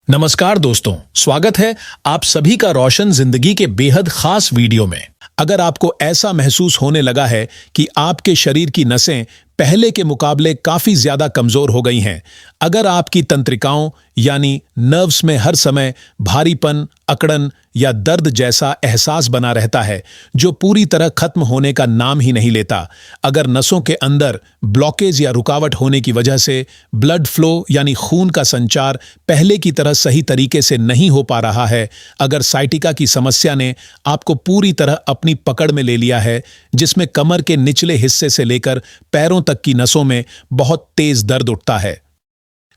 नमस्कार दोस्तों, स्वागत है आप सभी का रोशन जिंदगी के बेहद खास वीडियो में। अगर आपको ऐसा महसूस होने लगा है कि आपके शरीर की नसें पहले के मुकाबले काफी ज्यादा कमजोर हो गई हैं, अगर आपकी तंत्रिकाओं यानी नर्व्स में हर समय भारीपन, अकड़न या दर्द जैसा एहसास बना रहता है जो पूरी तरह खत्म होने का नाम ही नहीं लेता, अगर नसों के अंदर ब्लॉकेज या रुकावट होने की वजह से ब्लड फ्लो यानी खून का संचार पहले की तरह सही तरीके से नहीं हो पा रहा है, अगर साइटिका की समस्या ने आपको पूरी तरह अपनी पकड़ में ले लिया है, जिसमें कमर के निचले हिस्से से लेकर पैरों तक की नसों में बहुत तेज दर्द उठता है।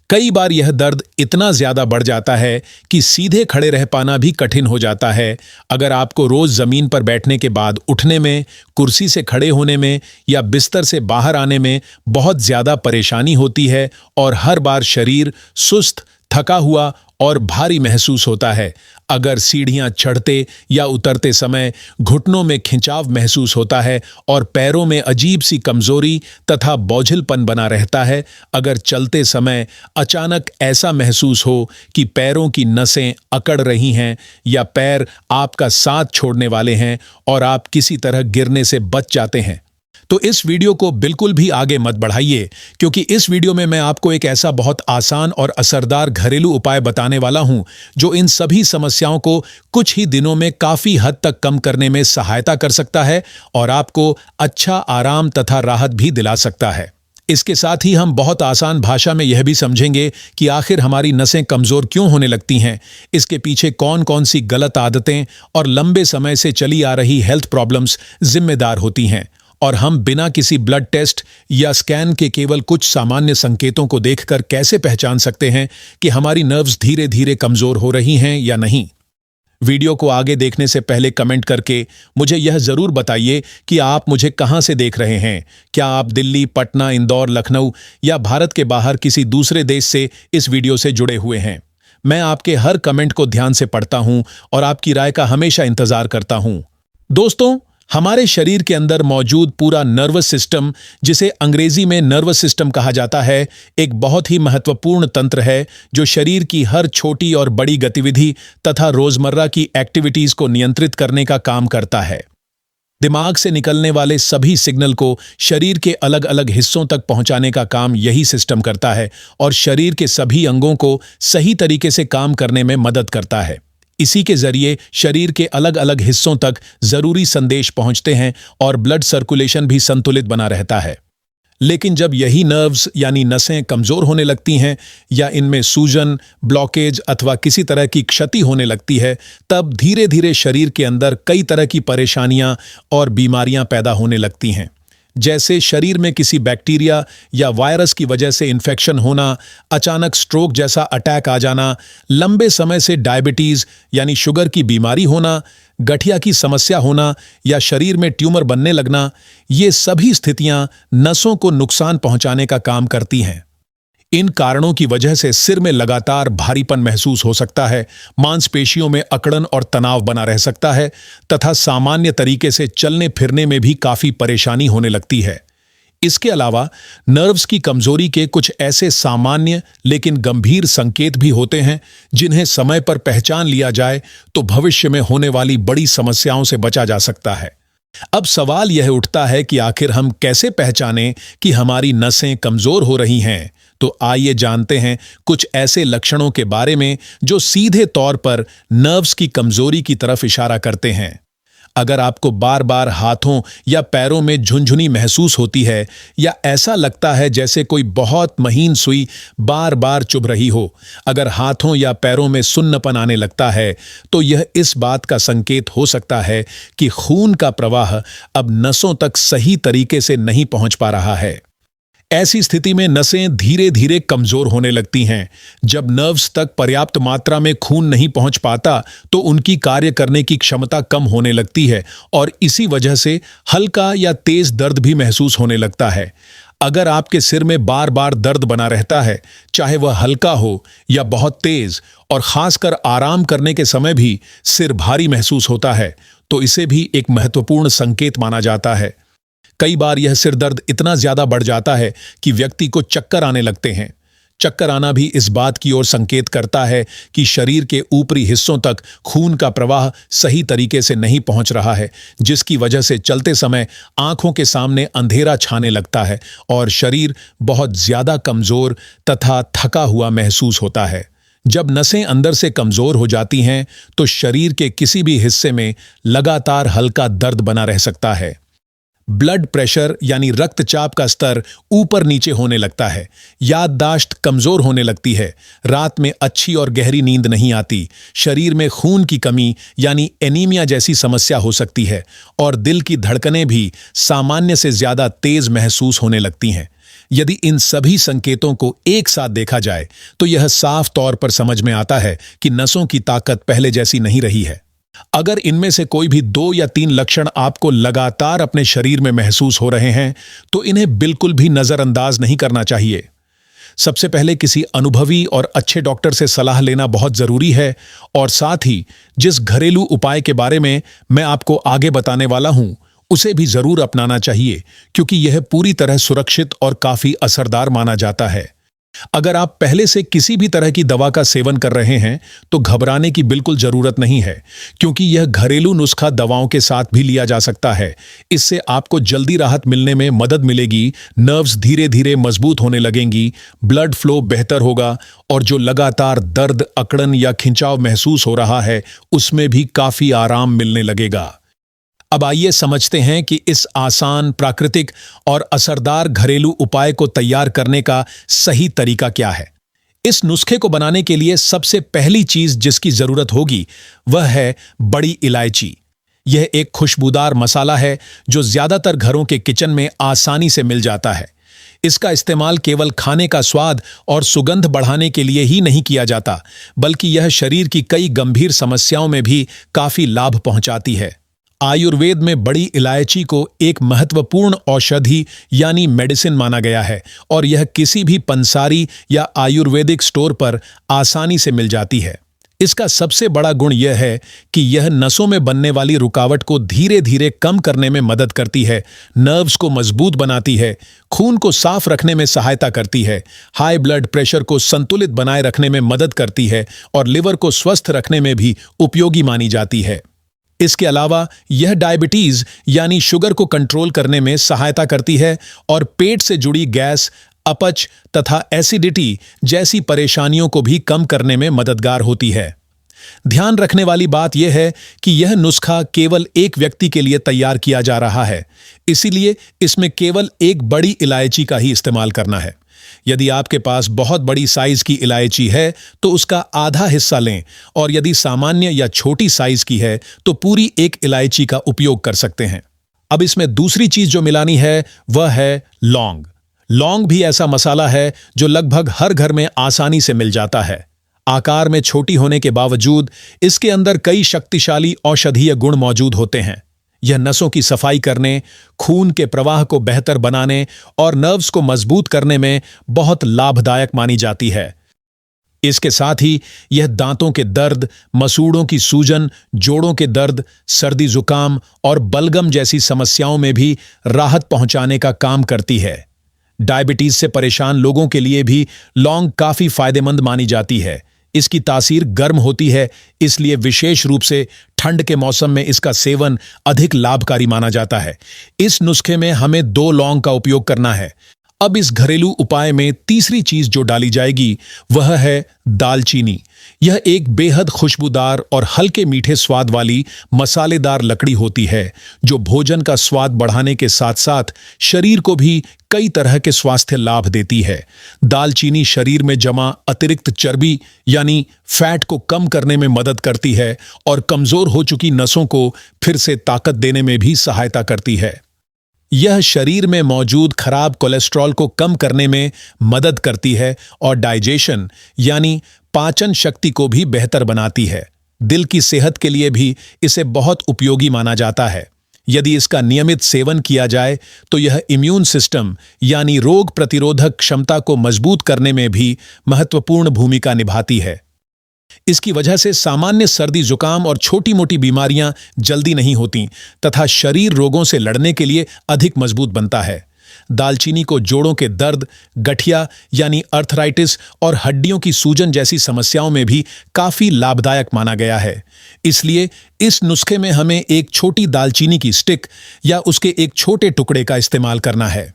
कई बार यह दर्द इतना ज्यादा बढ़ जाता है कि सीधे खड़े रह पाना भी कठिन हो जाता है। अगर आपको रोज जमीन पर बैठने के बाद उठने में, कुर्सी से खड़े होने में या बिस्तर से बाहर आने में बहुत ज्यादा परेशानी होती है और हर बार शरीर सुस्त, थका हुआ और भारी महसूस होता है, अगर सीढ़ियां चढ़ते या उतरते समय घुटनों में खिंचाव महसूस होता है और पैरों में अजीब सी कमजोरी तथा बोझिलपन बना रहता है, अगर चलते समय अचानक ऐसा महसूस हो कि पैरों की नसें अकड़ रही हैं या पैर आपका साथ छोड़ने वाले हैं और आप किसी तरह गिरने से बच जाते हैं, तो इस वीडियो को बिल्कुल भी आगे मत बढ़ाइए, क्योंकि इस वीडियो में मैं आपको एक ऐसा बहुत आसान और असरदार घरेलू उपाय बताने वाला हूं जो इन सभी समस्याओं को कुछ ही दिनों में काफी हद तक कम करने में सहायता कर सकता है और आपको अच्छा आराम तथा राहत भी दिला सकता है। इसके साथ ही हम बहुत आसान भाषा में यह भी समझेंगे कि आखिर हमारी नसें कमजोर क्यों होने लगती हैं, इसके पीछे कौन कौन सी गलत आदतें और लंबे समय से चली आ रही हेल्थ प्रॉब्लम्स जिम्मेदार होती हैं, और हम बिना किसी ब्लड टेस्ट या स्कैन के केवल कुछ सामान्य संकेतों को देखकर कैसे पहचान सकते हैं कि हमारी नर्व्स धीरे धीरे कमजोर हो रही हैं या नहीं। वीडियो को आगे देखने से पहले कमेंट करके मुझे यह जरूर बताइए कि आप मुझे कहां से देख रहे हैं। क्या आप दिल्ली, पटना, इंदौर, लखनऊ या भारत के बाहर किसी दूसरे देश से इस वीडियो से जुड़े हुए हैं? मैं आपके हर कमेंट को ध्यान से पढ़ता हूं और आपकी राय का हमेशा इंतजार करता हूं। दोस्तों, हमारे शरीर के अंदर मौजूद पूरा नर्वस सिस्टम, जिसे अंग्रेजी में नर्वस सिस्टम कहा जाता है, एक बहुत ही महत्वपूर्ण तंत्र है जो शरीर की हर छोटी और बड़ी गतिविधि तथा रोजमर्रा की एक्टिविटीज को नियंत्रित करने का काम करता है। दिमाग से निकलने वाले सभी सिग्नल को शरीर के अलग अलग हिस्सों तक पहुंचाने का काम यही सिस्टम करता है और शरीर के सभी अंगों को सही तरीके से काम करने में मदद करता है। इसी के जरिए शरीर के अलग अलग हिस्सों तक जरूरी संदेश पहुंचते हैं और ब्लड सर्कुलेशन भी संतुलित बना रहता है। लेकिन जब यही नर्व्स यानी नसें कमजोर होने लगती हैं या इनमें सूजन, ब्लॉकेज अथवा किसी तरह की क्षति होने लगती है, तब धीरे धीरे शरीर के अंदर कई तरह की परेशानियां और बीमारियां पैदा होने लगती हैं, जैसे शरीर में किसी बैक्टीरिया या वायरस की वजह से इन्फेक्शन होना, अचानक स्ट्रोक जैसा अटैक आ जाना, लंबे समय से डायबिटीज यानी शुगर की बीमारी होना, गठिया की समस्या होना या शरीर में ट्यूमर बनने लगना। ये सभी स्थितियां नसों को नुकसान पहुंचाने का काम करती हैं। इन कारणों की वजह से सिर में लगातार भारीपन महसूस हो सकता है, मांसपेशियों में अकड़न और तनाव बना रह सकता है तथा सामान्य तरीके से चलने फिरने में भी काफी परेशानी होने लगती है। इसके अलावा नर्व्स की कमजोरी के कुछ ऐसे सामान्य लेकिन गंभीर संकेत भी होते हैं जिन्हें समय पर पहचान लिया जाए तो भविष्य में होने वाली बड़ी समस्याओं से बचा जा सकता है। अब सवाल यह उठता है कि आखिर हम कैसे पहचानें कि हमारी नसें कमजोर हो रही हैं। तो आइए जानते हैं कुछ ऐसे लक्षणों के बारे में जो सीधे तौर पर नर्व्स की कमजोरी की तरफ इशारा करते हैं। अगर आपको बार बार हाथों या पैरों में झुनझुनी महसूस होती है या ऐसा लगता है जैसे कोई बहुत महीन सुई बार बार चुभ रही हो, अगर हाथों या पैरों में सुन्नपन आने लगता है, तो यह इस बात का संकेत हो सकता है कि खून का प्रवाह अब नसों तक सही तरीके से नहीं पहुंच पा रहा है। ऐसी स्थिति में नसें धीरे धीरे कमजोर होने लगती हैं। जब नर्व्स तक पर्याप्त मात्रा में खून नहीं पहुंच पाता तो उनकी कार्य करने की क्षमता कम होने लगती है और इसी वजह से हल्का या तेज दर्द भी महसूस होने लगता है। अगर आपके सिर में बार बार दर्द बना रहता है, चाहे वह हल्का हो या बहुत तेज, और खासकर आराम करने के समय भी सिर भारी महसूस होता है, तो इसे भी एक महत्वपूर्ण संकेत माना जाता है। कई बार यह सिर दर्द इतना ज्यादा बढ़ जाता है कि व्यक्ति को चक्कर आने लगते हैं। चक्कर आना भी इस बात की ओर संकेत करता है कि शरीर के ऊपरी हिस्सों तक खून का प्रवाह सही तरीके से नहीं पहुंच रहा है, जिसकी वजह से चलते समय आंखों के सामने अंधेरा छाने लगता है और शरीर बहुत ज्यादा कमजोर तथा थका हुआ महसूस होता है। जब नसें अंदर से कमजोर हो जाती हैं तो शरीर के किसी भी हिस्से में लगातार हल्का दर्द बना रह सकता है। ब्लड प्रेशर यानी रक्तचाप का स्तर ऊपर नीचे होने लगता है, याददाश्त कमजोर होने लगती है, रात में अच्छी और गहरी नींद नहीं आती, शरीर में खून की कमी यानी एनीमिया जैसी समस्या हो सकती है और दिल की धड़कनें भी सामान्य से ज्यादा तेज महसूस होने लगती हैं। यदि इन सभी संकेतों को एक साथ देखा जाए तो यह साफ तौर पर समझ में आता है कि नसों की ताकत पहले जैसी नहीं रही है। अगर इनमें से कोई भी 2 या 3 लक्षण आपको लगातार अपने शरीर में महसूस हो रहे हैं तो इन्हें बिल्कुल भी नजरअंदाज नहीं करना चाहिए। सबसे पहले किसी अनुभवी और अच्छे डॉक्टर से सलाह लेना बहुत जरूरी है और साथ ही जिस घरेलू उपाय के बारे में मैं आपको आगे बताने वाला हूं उसे भी जरूर अपनाना चाहिए, क्योंकि यह पूरी तरह सुरक्षित और काफी असरदार माना जाता है। अगर आप पहले से किसी भी तरह की दवा का सेवन कर रहे हैं तो घबराने की बिल्कुल जरूरत नहीं है, क्योंकि यह घरेलू नुस्खा दवाओं के साथ भी लिया जा सकता है। इससे आपको जल्दी राहत मिलने में मदद मिलेगी, नर्व्स धीरे धीरे मजबूत होने लगेंगी, ब्लड फ्लो बेहतर होगा और जो लगातार दर्द, अकड़न या खिंचाव महसूस हो रहा है उसमें भी काफी आराम मिलने लगेगा। अब आइए समझते हैं कि इस आसान, प्राकृतिक और असरदार घरेलू उपाय को तैयार करने का सही तरीका क्या है। इस नुस्खे को बनाने के लिए सबसे पहली चीज जिसकी जरूरत होगी वह है बड़ी इलायची। यह एक खुशबूदार मसाला है जो ज्यादातर घरों के किचन में आसानी से मिल जाता है। इसका इस्तेमाल केवल खाने का स्वाद और सुगंध बढ़ाने के लिए ही नहीं किया जाता, बल्कि यह शरीर की कई गंभीर समस्याओं में भी काफी लाभ पहुंचाती है। आयुर्वेद में बड़ी इलायची को एक महत्वपूर्ण औषधि यानी मेडिसिन माना गया है और यह किसी भी पंसारी या आयुर्वेदिक स्टोर पर आसानी से मिल जाती है। इसका सबसे बड़ा गुण यह है कि यह नसों में बनने वाली रुकावट को धीरे धीरे कम करने में मदद करती है, नर्व्स को मजबूत बनाती है, खून को साफ रखने में सहायता करती है, हाई ब्लड प्रेशर को संतुलित बनाए रखने में मदद करती है और लिवर को स्वस्थ रखने में भी उपयोगी मानी जाती है। इसके अलावा यह डायबिटीज यानी शुगर को कंट्रोल करने में सहायता करती है और पेट से जुड़ी गैस, अपच तथा एसिडिटी जैसी परेशानियों को भी कम करने में मददगार होती है। ध्यान रखने वाली बात यह है कि यह नुस्खा केवल एक व्यक्ति के लिए तैयार किया जा रहा है, इसीलिए इसमें केवल एक बड़ी इलायची का ही इस्तेमाल करना है। यदि आपके पास बहुत बड़ी साइज की इलायची है तो उसका आधा हिस्सा लें और यदि सामान्य या छोटी साइज की है तो पूरी एक इलायची का उपयोग कर सकते हैं। अब इसमें दूसरी चीज जो मिलानी है वह है लौंग। लौंग भी ऐसा मसाला है जो लगभग हर घर में आसानी से मिल जाता है। आकार में छोटी होने के बावजूद इसके अंदर कई शक्तिशाली औषधीय गुण मौजूद होते हैं। यह नसों की सफाई करने, खून के प्रवाह को बेहतर बनाने और नर्व्स को मजबूत करने में बहुत लाभदायक मानी जाती है। इसके साथ ही यह दांतों के दर्द, मसूड़ों की सूजन, जोड़ों के दर्द, सर्दी जुकाम और बलगम जैसी समस्याओं में भी राहत पहुंचाने का काम करती है। डायबिटीज से परेशान लोगों के लिए भी लौंग काफी फायदेमंद मानी जाती है। इसकी तासीर गर्म होती है, इसलिए विशेष रूप से ठंड के मौसम में इसका सेवन अधिक लाभकारी माना जाता है। इस नुस्खे में हमें 2 लौंग का उपयोग करना है। अब इस घरेलू उपाय में तीसरी चीज जो डाली जाएगी वह है दालचीनी। यह एक बेहद खुशबूदार और हल्के मीठे स्वाद वाली मसालेदार लकड़ी होती है जो भोजन का स्वाद बढ़ाने के साथ साथ शरीर को भी कई तरह के स्वास्थ्य लाभ देती है। दालचीनी शरीर में जमा अतिरिक्त चर्बी यानी फैट को कम करने में मदद करती है और कमजोर हो चुकी नसों को फिर से ताकत देने में भी सहायता करती है। यह शरीर में मौजूद खराब कोलेस्ट्रॉल को कम करने में मदद करती है और डाइजेशन यानी पाचन शक्ति को भी बेहतर बनाती है। दिल की सेहत के लिए भी इसे बहुत उपयोगी माना जाता है। यदि इसका नियमित सेवन किया जाए तो यह इम्यून सिस्टम यानी रोग प्रतिरोधक क्षमता को मजबूत करने में भी महत्वपूर्ण भूमिका निभाती है। इसकी वजह से सामान्य सर्दी जुकाम और छोटी मोटी बीमारियां जल्दी नहीं होती तथा शरीर रोगों से लड़ने के लिए अधिक मजबूत बनता है। दालचीनी को जोड़ों के दर्द, गठिया यानी अर्थराइटिस और हड्डियों की सूजन जैसी समस्याओं में भी काफी लाभदायक माना गया है। इसलिए इस नुस्खे में हमें एक छोटी दालचीनी की स्टिक या उसके एक छोटे टुकड़े का इस्तेमाल करना है।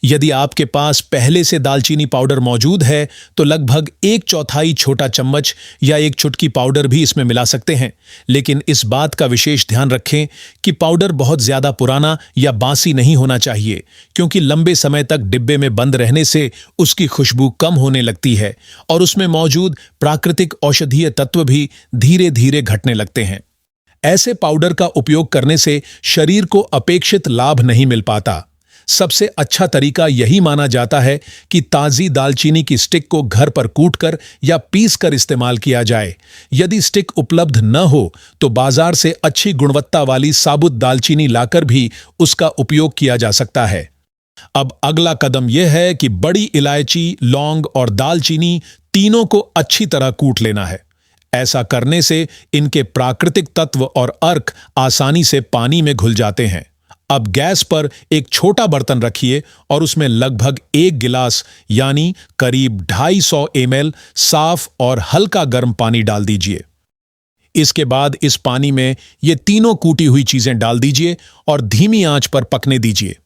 यदि आपके पास पहले से दालचीनी पाउडर मौजूद है तो लगभग 1/4 छोटा चम्मच या 1 चुटकी पाउडर भी इसमें मिला सकते हैं, लेकिन इस बात का विशेष ध्यान रखें कि पाउडर बहुत ज्यादा पुराना या बासी नहीं होना चाहिए, क्योंकि लंबे समय तक डिब्बे में बंद रहने से उसकी खुशबू कम होने लगती है और उसमें मौजूद प्राकृतिक औषधीय तत्व भी धीरे धीरे घटने लगते हैं। ऐसे पाउडर का उपयोग करने से शरीर को अपेक्षित लाभ नहीं मिल पाता। सबसे अच्छा तरीका यही माना जाता है कि ताजी दालचीनी की स्टिक को घर पर कूटकर या पीसकर इस्तेमाल किया जाए। यदि स्टिक उपलब्ध न हो तो बाजार से अच्छी गुणवत्ता वाली साबुत दालचीनी लाकर भी उसका उपयोग किया जा सकता है। अब अगला कदम यह है कि बड़ी इलायची, लौंग और दालचीनी तीनों को अच्छी तरह कूट लेना है। ऐसा करने से इनके प्राकृतिक तत्व और अर्क आसानी से पानी में घुल जाते हैं। अब गैस पर एक छोटा बर्तन रखिए और उसमें लगभग 1 गिलास यानी करीब 250 ml साफ और हल्का गर्म पानी डाल दीजिए। इसके बाद इस पानी में ये तीनों कूटी हुई चीजें डाल दीजिए और धीमी आंच पर पकने दीजिए।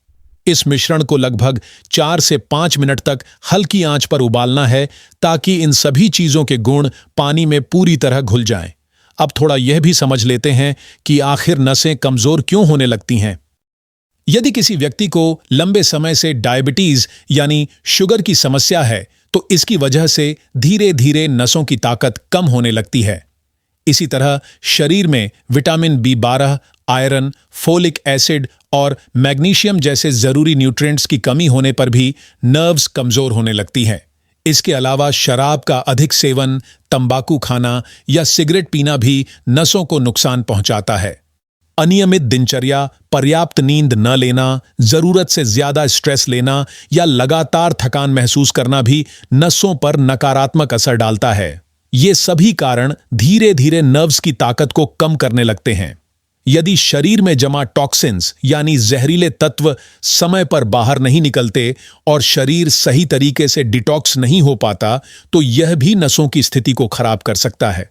इस मिश्रण को लगभग 4 से 5 मिनट तक हल्की आंच पर उबालना है ताकि इन सभी चीजों के गुण पानी में पूरी तरह घुल जाएं। अब थोड़ा यह भी समझ लेते हैं कि आखिर नसें कमजोर क्यों होने लगती हैं। यदि किसी व्यक्ति को लंबे समय से डायबिटीज यानी शुगर की समस्या है तो इसकी वजह से धीरे धीरे नसों की ताकत कम होने लगती है। इसी तरह शरीर में vitamin B12, iron, folic acid और मैग्नीशियम जैसे जरूरी न्यूट्रिएंट्स की कमी होने पर भी नर्व्स कमजोर होने लगती हैं। इसके अलावा शराब का अधिक सेवन, तंबाकू खाना या सिगरेट पीना भी नसों को नुकसान पहुंचाता है। अनियमित दिनचर्या, पर्याप्त नींद न लेना, जरूरत से ज्यादा स्ट्रेस लेना या लगातार थकान महसूस करना भी नसों पर नकारात्मक असर डालता है। ये सभी कारण धीरे धीरे नर्व्स की ताकत को कम करने लगते हैं। यदि शरीर में जमा टॉक्सिन्स यानी जहरीले तत्व समय पर बाहर नहीं निकलते और शरीर सही तरीके से डिटॉक्स नहीं हो पाता तो यह भी नसों की स्थिति को खराब कर सकता है।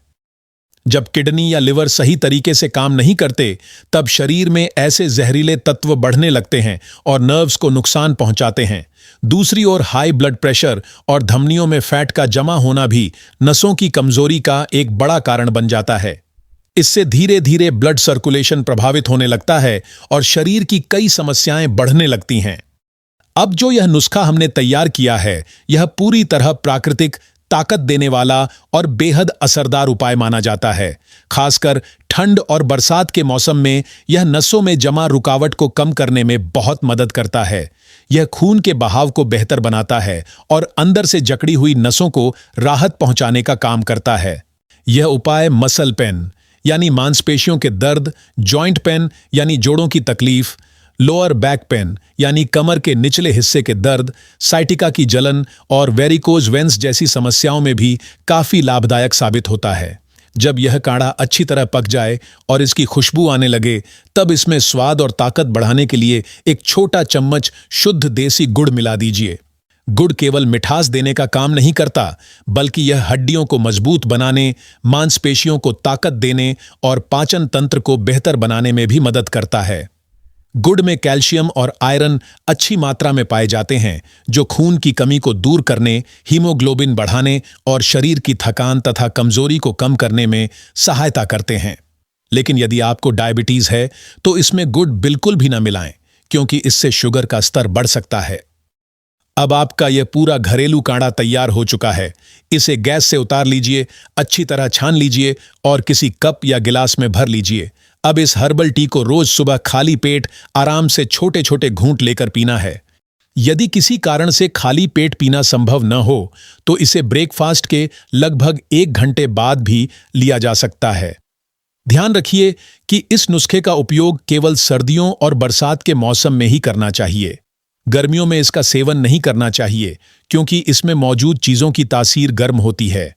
जब किडनी या लिवर सही तरीके से काम नहीं करते तब शरीर में ऐसे जहरीले तत्व बढ़ने लगते हैं और नर्व्स को नुकसान पहुंचाते हैं। दूसरी ओर हाई ब्लड प्रेशर और धमनियों में फैट का जमा होना भी नसों की कमजोरी का एक बड़ा कारण बन जाता है। इससे धीरे धीरे ब्लड सर्कुलेशन प्रभावित होने लगता है और शरीर की कई समस्याएं बढ़ने लगती हैं। अब जो यह नुस्खा हमने तैयार किया है यह पूरी तरह प्राकृतिक, ताकत देने वाला और बेहद असरदार उपाय माना जाता है। खासकर ठंड और बरसात के मौसम में यह नसों में जमा रुकावट को कम करने में बहुत मदद करता है। यह खून के बहाव को बेहतर बनाता है और अंदर से जकड़ी हुई नसों को राहत पहुंचाने का काम करता है। यह उपाय मसल पेन यानी मांसपेशियों के दर्द, जॉइंट पेन यानी जोड़ों की तकलीफ, लोअर बैक पेन यानी कमर के निचले हिस्से के दर्द, साइटिका की जलन और वेरिकोज वेन्स जैसी समस्याओं में भी काफी लाभदायक साबित होता है। जब यह काढ़ा अच्छी तरह पक जाए और इसकी खुशबू आने लगे तब इसमें स्वाद और ताकत बढ़ाने के लिए एक छोटा चम्मच शुद्ध देसी गुड़ मिला दीजिए। गुड़ केवल मिठास देने का काम नहीं करता बल्कि यह हड्डियों को मजबूत बनाने, मांसपेशियों को ताकत देने और पाचन तंत्र को बेहतर बनाने में भी मदद करता है। गुड़ में कैल्शियम और आयरन अच्छी मात्रा में पाए जाते हैं जो खून की कमी को दूर करने, हीमोग्लोबिन बढ़ाने और शरीर की थकान तथा कमजोरी को कम करने में सहायता करते हैं। लेकिन यदि आपको डायबिटीज है तो इसमें गुड़ बिल्कुल भी न मिलाएं, क्योंकि इससे शुगर का स्तर बढ़ सकता है। अब आपका यह पूरा घरेलू काढ़ा तैयार हो चुका है। इसे गैस से उतार लीजिए, अच्छी तरह छान लीजिए और किसी कप या गिलास में भर लीजिए। अब इस हर्बल टी को रोज सुबह खाली पेट आराम से छोटे छोटे घूंट लेकर पीना है। यदि किसी कारण से खाली पेट पीना संभव न हो तो इसे ब्रेकफास्ट के लगभग 1 घंटे बाद भी लिया जा सकता है। ध्यान रखिए कि इस नुस्खे का उपयोग केवल सर्दियों और बरसात के मौसम में ही करना चाहिए। गर्मियों में इसका सेवन नहीं करना चाहिए क्योंकि इसमें मौजूद चीजों की तासीर गर्म होती है।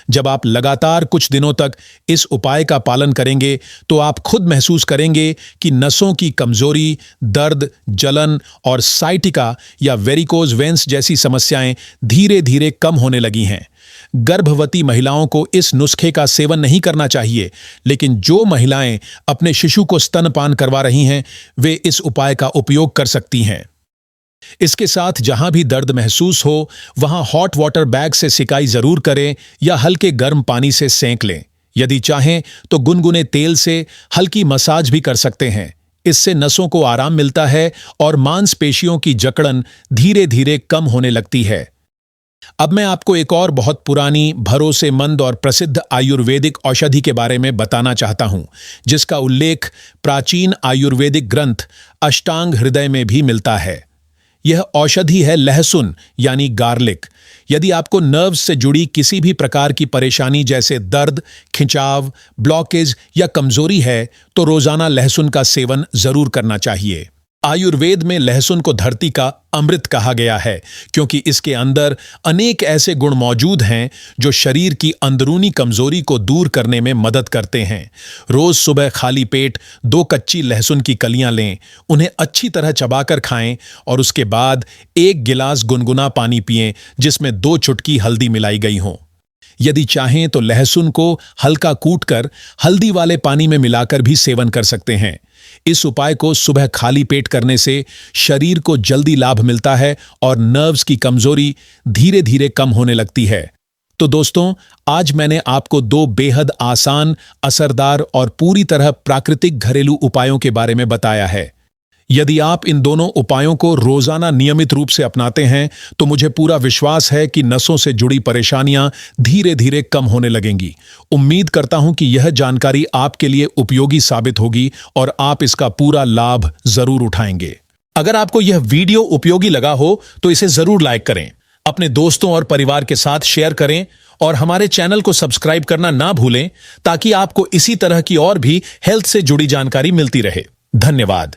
जब आप लगातार कुछ दिनों तक इस उपाय का पालन करेंगे तो आप खुद महसूस करेंगे कि नसों की कमजोरी, दर्द, जलन और साइटिका या वेरिकोज वेन्स जैसी समस्याएं धीरे धीरे कम होने लगी हैं। गर्भवती महिलाओं को इस नुस्खे का सेवन नहीं करना चाहिए, लेकिन जो महिलाएं अपने शिशु को स्तनपान करवा रही हैं वे इस उपाय का उपयोग कर सकती हैं। इसके साथ जहां भी दर्द महसूस हो वहां हॉट वाटर बैग से सिकाई जरूर करें या हल्के गर्म पानी से सेंक लें। यदि चाहें तो गुनगुने तेल से हल्की मसाज भी कर सकते हैं। इससे नसों को आराम मिलता है और मांसपेशियों की जकड़न धीरे धीरे कम होने लगती है। अब मैं आपको एक और बहुत पुरानी, भरोसेमंद और प्रसिद्ध आयुर्वेदिक औषधि के बारे में बताना चाहता हूं, जिसका उल्लेख प्राचीन आयुर्वेदिक ग्रंथ अष्टांग हृदय में भी मिलता है। यह औषधि है लहसुन यानी गार्लिक। यदि आपको नर्व्स से जुड़ी किसी भी प्रकार की परेशानी जैसे दर्द, खिंचाव, ब्लॉकेज या कमजोरी है तो रोजाना लहसुन का सेवन जरूर करना चाहिए। आयुर्वेद में लहसुन को धरती का अमृत कहा गया है, क्योंकि इसके अंदर अनेक ऐसे गुण मौजूद हैं जो शरीर की अंदरूनी कमजोरी को दूर करने में मदद करते हैं। रोज सुबह खाली पेट 2 कच्ची लहसुन की कलियां लें, उन्हें अच्छी तरह चबाकर खाएं और उसके बाद 1 गिलास गुनगुना पानी पिएं जिसमें 2 चुटकी हल्दी मिलाई गई हो। यदि चाहें तो लहसुन को हल्का कूटकर हल्दी वाले पानी में मिलाकर भी सेवन कर सकते हैं। इस उपाय को सुबह खाली पेट करने से शरीर को जल्दी लाभ मिलता है और नर्व्स की कमजोरी धीरे धीरे कम होने लगती है। तो दोस्तों, आज मैंने आपको 2 बेहद आसान, असरदार और पूरी तरह प्राकृतिक घरेलू उपायों के बारे में बताया है। यदि आप इन दोनों उपायों को रोजाना नियमित रूप से अपनाते हैं तो मुझे पूरा विश्वास है कि नसों से जुड़ी परेशानियां धीरे धीरे कम होने लगेंगी। उम्मीद करता हूं कि यह जानकारी आपके लिए उपयोगी साबित होगी और आप इसका पूरा लाभ जरूर उठाएंगे। अगर आपको यह वीडियो उपयोगी लगा हो तो इसे जरूर लाइक करें, अपने दोस्तों और परिवार के साथ शेयर करें और हमारे चैनल को सब्सक्राइब करना ना भूलें ताकि आपको इसी तरह की और भी हेल्थ से जुड़ी जानकारी मिलती रहे। धन्यवाद।